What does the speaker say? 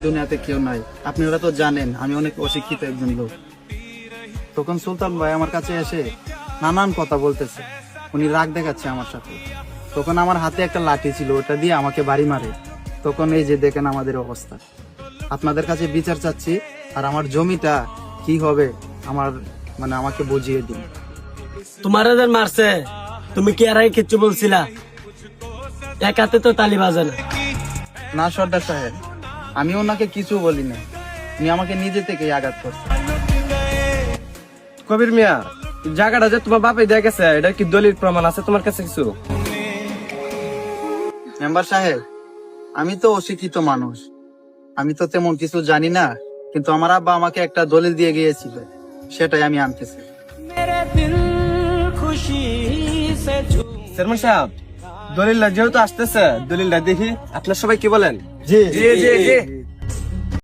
দুনিয়াতে কেউ নাই। আপনারা তো জানেন আমি অনেক অশিক্ষিত একজন লোক। তখন সুলতান ভাই আমার কাছে এসে নানান কথা বলতেছে, উনি রাগ দেখাচ্ছে আমার সাথে। তখন আমার হাতে একটা লাঠি ছিল, ওটা দিয়ে আমাকে বাড়ি মারে। তখন এই যে দেখেন আমাদের অবস্থা। আপনাদের কাছে বিচার চাচ্ছি, আর আমার জমিটা কি হবে আমার আমাকে বুঝিয়ে দিন। তোমার মারছে, তুমি কি আর কিচ্ছু বলছিলা? এক হাতে তো তালি বাজে না। না সর্দার সাহেব, আমি ওনাকে কিছু বলি না, উনি আমাকে নিজে থেকেই আঘাত করছে। কবির মিয়া, জায়গাটা যে তোমার বাপে দিয়ে গেছে, এটা কি দলিল প্রমাণ আছে তোমার কাছে কিছু? মেম্বার সাহেব, আমি তো অশিক্ষিত মানুষ, আমি তো তেমন কিছু জানি না, কিন্তু আমার আব্বা আমাকে একটা দলিল দিয়ে গিয়েছিল, সেটাই আমি আনতেছি। চেয়ারম্যান সাহেব, দলিলটা যেহেতু আসতেছে, দলিলটা দেখি। আপনার সবাই কি বলেন? জি জি জি।